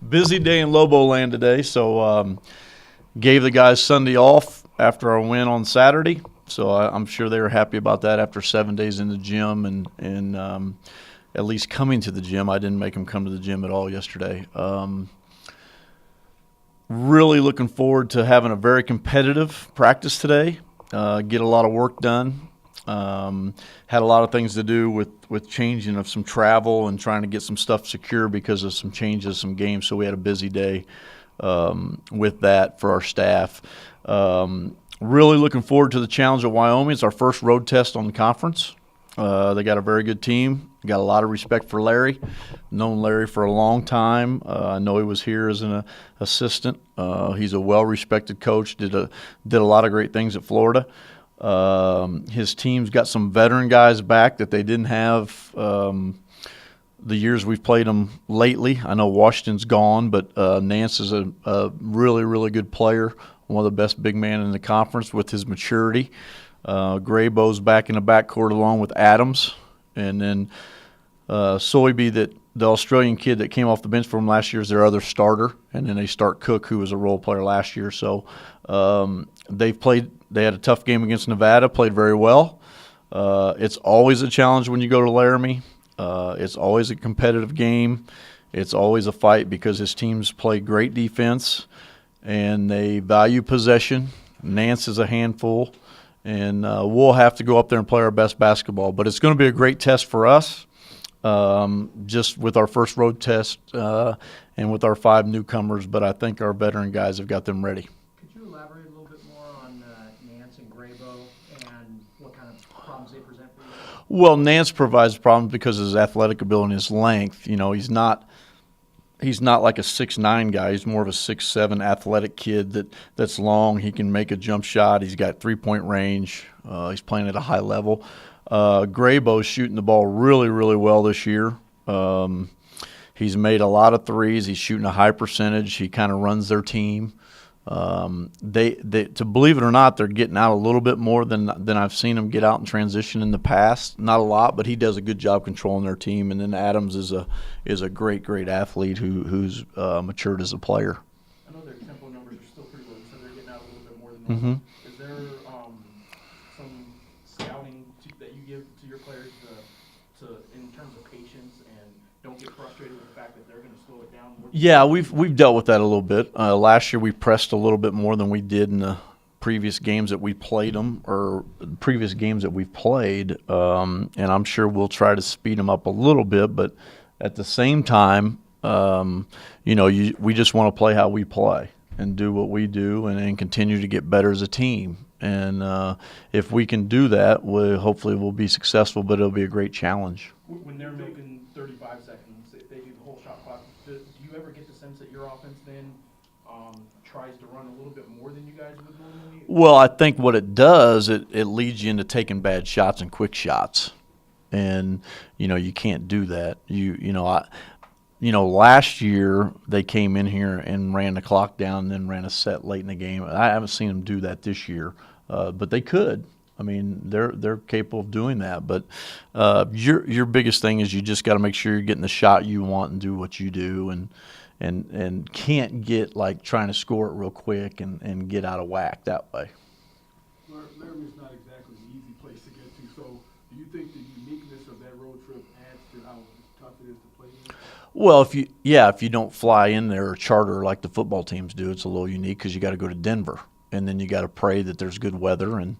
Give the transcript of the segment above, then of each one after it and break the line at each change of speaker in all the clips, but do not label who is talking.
Busy day in Lobo land today, so gave the guys Sunday off after our win on Saturday. So I'm sure they were happy about that after 7 days in the gym and at least coming to the gym. I didn't make them come to the gym at all yesterday. Really looking forward to having a very competitive practice today, get a lot of work done. Had a lot of things to do with changing of some travel and trying to get some stuff secure because of some changes, some games. So we had a busy day with that for our staff. Really looking forward to the challenge at Wyoming. It's our first road test on the conference. They got a very good team. Got a lot of respect for Larry. Known Larry for a long time. I know he was here as an assistant. He's a well-respected coach. Did a lot of great things at Florida. His team's got some veteran guys back that they didn't have the years we've played them lately. I know Washington's gone, but Nance is a really, really good player, one of the best big men in the conference with his maturity. Graybo's back in the backcourt along with Adams. And then Soybe, the Australian kid that came off the bench for him last year, is their other starter. And then they start Cook, who was a role player last year. So they had a tough game against Nevada, played very well. It's always a challenge when you go to Laramie. It's always a competitive game. It's always a fight because his teams play great defense and they value possession. Nance is a handful. And we'll have to go up there and play our best basketball. But it's going to be a great test for us, just with our first road test and with our 5 newcomers. But I think our veteran guys have got them ready.
Could you elaborate a little bit more on Nance and Graybo and what kind of problems they present for you?
Well, Nance provides problems because of his athletic ability and his length. You know, he's not like a 6'9" guy. He's more of a 6'7" athletic kid that's long. He can make a jump shot. He's got 3-point range. He's playing at a high level. Graybo's shooting the ball really, really well this year. He's made a lot of threes. He's shooting a high percentage. He kind of runs their team. To believe it or not, they're getting out a little bit more than I've seen them get out in transition in the past. Not a lot, but he does a good job controlling their team. And then Adams is a great athlete who's matured as a player.
I know their tempo numbers are still pretty low, so they're getting out a little bit more than normal.
Mm-hmm.
Is there some scouting that you give to your players to in terms of patience and don't get frustrated with the fact that they're going to slow it down?
Yeah, we've dealt with that a little bit. Last year we pressed a little bit more than we did in the previous games that we played them, or previous games that we've played, and I'm sure we'll try to speed them up a little bit. But at the same time, we just want to play how we play and do what we do, and continue to get better as a team. And if we can do that, hopefully we'll be successful. But it'll be a great challenge.
When they're milking 35 seconds, if they do the whole shot clock, do you ever get the sense that your offense then tries to run a little bit more than you guys would normally?
Well, I think what it does, it leads you into taking bad shots and quick shots, and you can't do that. Last year they came in here and ran the clock down, and then ran a set late in the game. I haven't seen them do that this year, but they could. I mean, they're capable of doing that. But your biggest thing is you just got to make sure you're getting the shot you want and do what you do, and can't get like trying to score it real quick and get out of whack that way.
Laramie's not exactly an easy place to get to. So, do you think the uniqueness of that road trip adds to how tough it is to play in?
Well, if you don't fly in there or charter like the football teams do, it's a little unique because you got to go to Denver, and then you got to pray that there's good weather and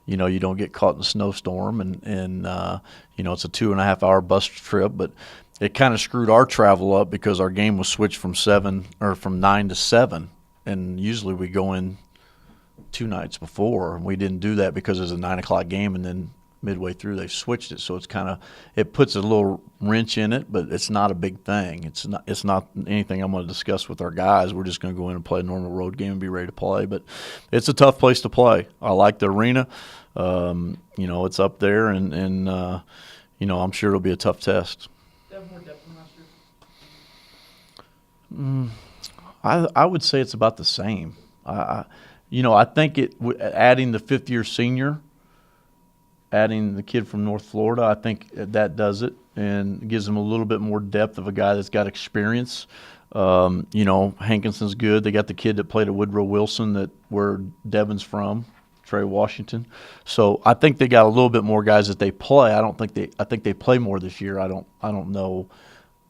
you don't get caught in a snowstorm, and it's a 2.5-hour bus trip. But it kind of screwed our travel up because our game was switched from 9 to 7, and usually we go in 2 nights before, and we didn't do that because it was a 9 o'clock game, and then midway through they switched it. So it puts a little wrench in it, but it's not a big thing. It's not anything I'm going to discuss with our guys. We're just going to go in and play a normal road game and be ready to play. But it's a tough place to play. I like the arena. It's up there, and I'm sure it'll be a tough test.
Do they have more depth than last year?
I would say it's about the same. I think adding the 5th-year senior adding the kid from North Florida, I think that does it and gives them a little bit more depth of a guy that's got experience. Hankinson's good. They got the kid that played at Woodrow Wilson, that where Devin's from, Trey Washington. So I think they got a little bit more guys that they play. I think they play more this year. I don't know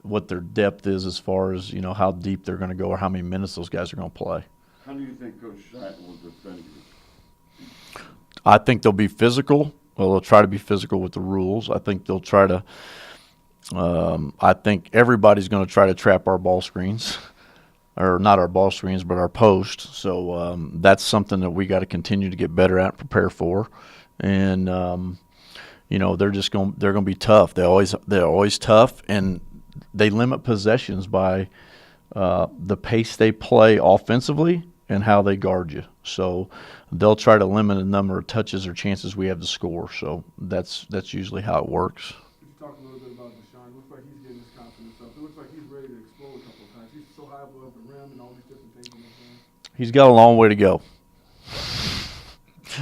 what their depth is as far as, how deep they're going to go or how many minutes those guys are going to play.
How do you think Coach Shine will defend you?
I think they'll be physical. Well, they'll try to be physical with the rules. I think they'll try to I think everybody's going to try to trap our ball screens, or not our ball screens, but our post. So that's something that we got to continue to get better at and prepare for. And they're going to be tough. They're always tough, and they limit possessions by the pace they play offensively and how they guard you. So they'll try to limit the number of touches or chances we have to score. So that's usually how it works.
You talked a little bit about Deshaun. It looks like he's getting his confidence up. It looks like he's ready to explode a couple of times. He's so high above the rim and all these different things in his game.
He's got a long way to go.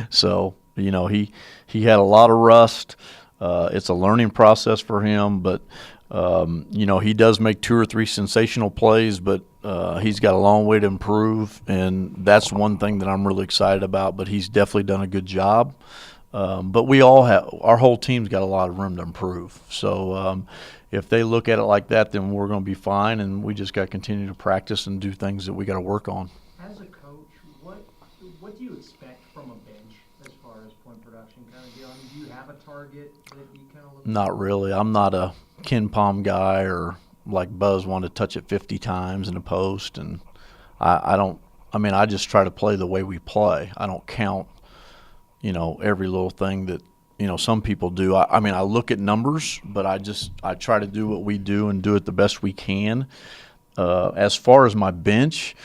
So, he had a lot of rust. It's a learning process for him, but he does make 2 or 3 sensational plays, but he's got a long way to improve, and that's one thing that I'm really excited about. But he's definitely done a good job. But our whole team's got a lot of room to improve. So if they look at it like that, then we're going to be fine, and we just got to continue to practice and do things that we got to work on.
As a coach, what do you expect from a bench as far as point production kind of deal? I mean, do you have a target that you kind of look
Not really. I'm not a Ken Palm guy, or like Buzz wanted to touch it 50 times in a post, and I just try to play the way we play. I don't count, every little thing that, some people do. I look at numbers, but I try to do what we do and do it the best we can. As far as my bench,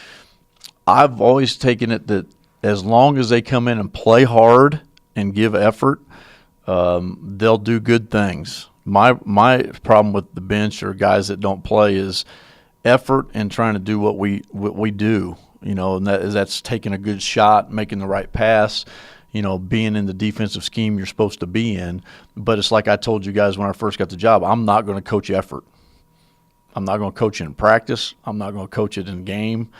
I've always taken it that as long as they come in and play hard and give effort, they'll do good things. My problem with the bench or guys that don't play is effort and trying to do what we do, and that's taking a good shot, making the right pass, being in the defensive scheme you're supposed to be in. But it's like I told you guys when I first got the job, I'm not going to coach effort. I'm not going to coach it in practice. I'm not going to coach it in game.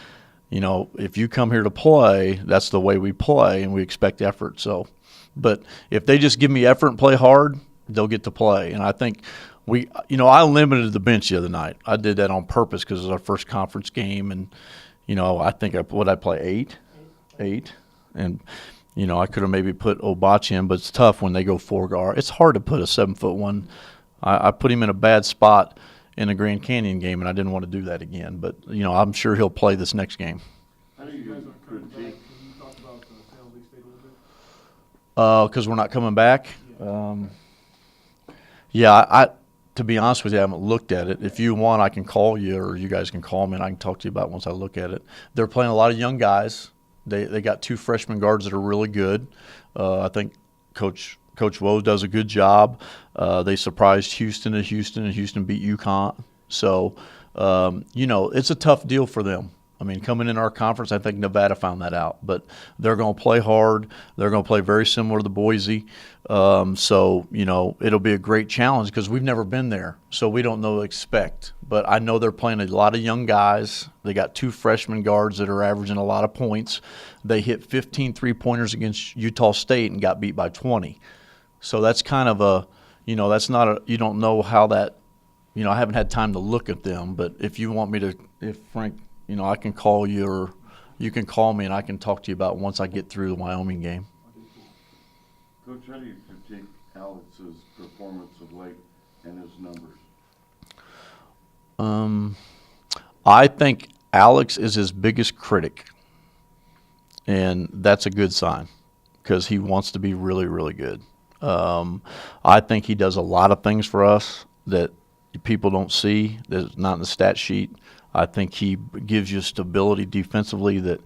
If you come here to play, that's the way we play, and we expect effort. So, but if they just give me effort and play hard, they'll get to play. And I think I limited the bench the other night. I did that on purpose because it was our first conference game, and I think I play 8, and I could have maybe put Obachi in, but it's tough when they go 4 guard. It's hard to put a 7'1". I put him in a bad spot in the Grand Canyon game, and I didn't want to do that again. But I'm sure he'll play this next game.
How do you critique?
Can you talk about San Luis State a little bit?
Because we're not coming back. To be honest with you, I haven't looked at it. If you want, I can call you, or you guys can call me, and I can talk to you about it once I look at it. They're playing a lot of young guys. They got 2 freshman guards that are really good. I think Coach Woe does a good job. They surprised Houston, and Houston beat UConn. So, it's a tough deal for them. Coming in our conference, I think Nevada found that out. But they're going to play hard. They're going to play very similar to Boise. It'll be a great challenge because we've never been there. So we don't know what to expect. But I know they're playing a lot of young guys. They got 2 freshman guards that are averaging a lot of points. They hit 15 3-pointers against Utah State and got beat by 20. So that's kind of that's not a – you don't know how that – I haven't had time to look at them. But if you want me to – if Frank – I can call you, or you can call me, and I can talk to you about once I get through the Wyoming game.
Coach, how do you critique Alex's performance of late and his numbers?
I think Alex is his biggest critic, and that's a good sign because he wants to be really, really good. I think he does a lot of things for us that people don't see, that's not in the stat sheet. I think he gives you stability defensively that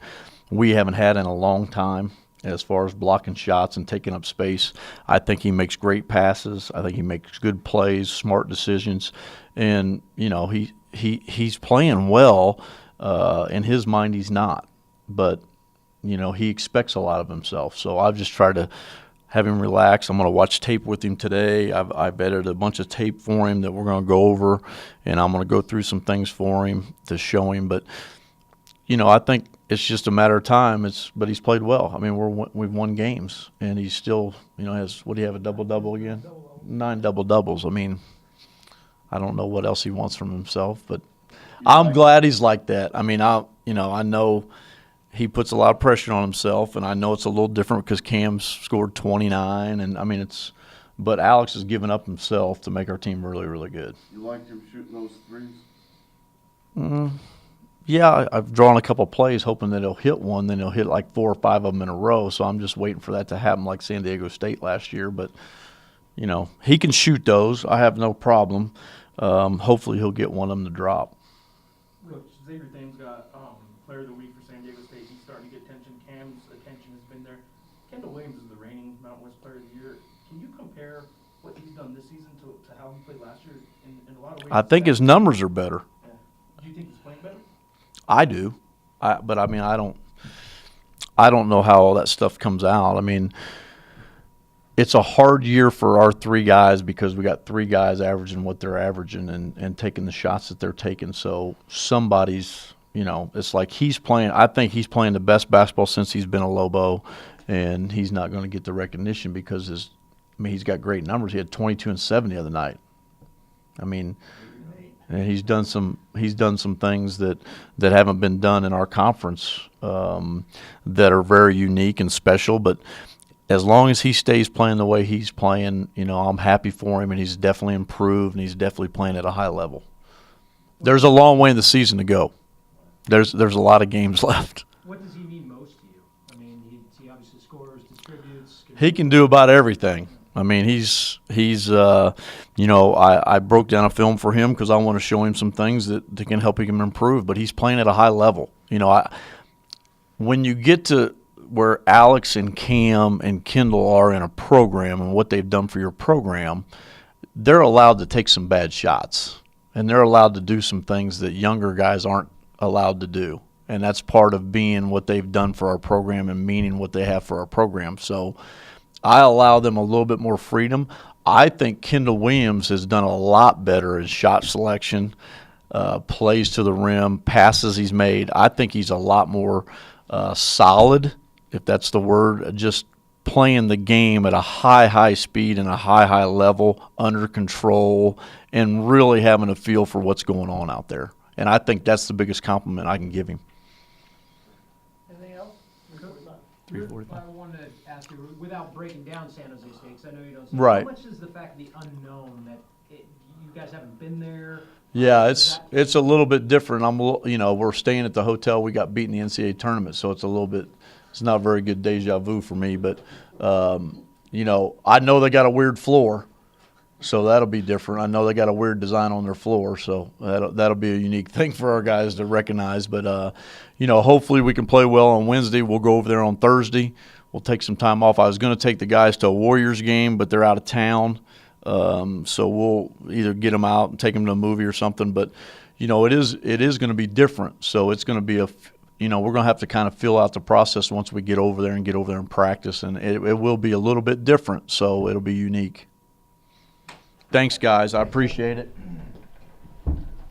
we haven't had in a long time as far as blocking shots and taking up space. I think he makes great passes. I think he makes good plays, smart decisions. And, he's playing well. In his mind, he's not. But, he expects a lot of himself. So I've just tried to have him relax. I'm going to watch tape with him today. I've edited a bunch of tape for him that we're going to go over, and I'm going to go through some things for him to show him. But, I think it's just a matter of time. But he's played well. I mean, we've won games, and he's still, has, what do you have, a double-double again? 9 double-doubles. I mean, I don't know what else he wants from himself, but I'm glad he's like that. I mean, I know he puts a lot of pressure on himself, and I know it's a little different because Cam's scored 29, and I mean but Alex has given up himself to make our team really, really good.
You like him shooting those threes?
Yeah, I've drawn a couple plays hoping that he'll hit one, then he'll hit like 4 or 5 of them in a row. So I'm just waiting for that to happen, like San Diego State last year. But he can shoot those. I have no problem. Hopefully he'll get one of them to drop.
Coach, Xavier Thames got Player of the Week for San Diego State. He's starting to get attention. Cam's attention has been there. Kendall Williams is the reigning Mountain West Player of the Year. Can you compare what he's done this season to how he played last year in a lot of ways?
I think his numbers are better.
Yeah. Do you think he's playing better?
I do. But I mean, I don't know how all that stuff comes out. I mean, it's a hard year for our 3 guys because we got 3 guys averaging what they're averaging and taking the shots that they're taking. So somebody's, it's like I think he's playing the best basketball since he's been a Lobo, and he's not going to get the recognition because he's got great numbers. He had 22 and 7 the other night. I mean, and he's done some things that haven't been done in our conference that are very unique and special. But as long as he stays playing the way he's playing, I'm happy for him, and he's definitely improved, and he's definitely playing at a high level. There's a long way in the season to go. There's a lot of games left.
What does he mean most to you? I mean, he obviously scores, distributes.
He can do about everything. I mean, he's I broke down a film for him because I want to show him some things that can help him improve, but he's playing at a high level. When you get to where Alex and Cam and Kendall are in a program and what they've done for your program, they're allowed to take some bad shots, and they're allowed to do some things that younger guys aren't allowed to do. And that's part of being what they've done for our program and meaning what they have for our program. So I allow them a little bit more freedom. I think Kendall Williams has done a lot better in shot selection, plays to the rim, passes he's made. I think he's a lot more solid, if that's the word, just playing the game at a high speed and a high level, under control, and really having a feel for what's going on out there. And I think that's the biggest compliment I can give him.
Anything else?
345.
I wanted to ask you, without breaking down San Jose State, 'cause I know you don't.
Right.
How much is the fact the unknown that you guys haven't been there?
Yeah, it's a little bit different. We're staying at the hotel. We got beat in the NCAA tournament, so it's not a very good deja vu for me. But I know they got a weird floor, so that'll be different. I know they got a weird design on their floor, so that'll be a unique thing for our guys to recognize. But hopefully we can play well on Wednesday. We'll go over there on Thursday. We'll take some time off. I was going to take the guys to a Warriors game, but they're out of town. So we'll either get them out and take them to a movie or something. But it is going to be different. So it's going to be we're going to have to kind of feel out the process once we get over there and practice, and it will be a little bit different. So it'll be unique. Thanks, guys. I appreciate it.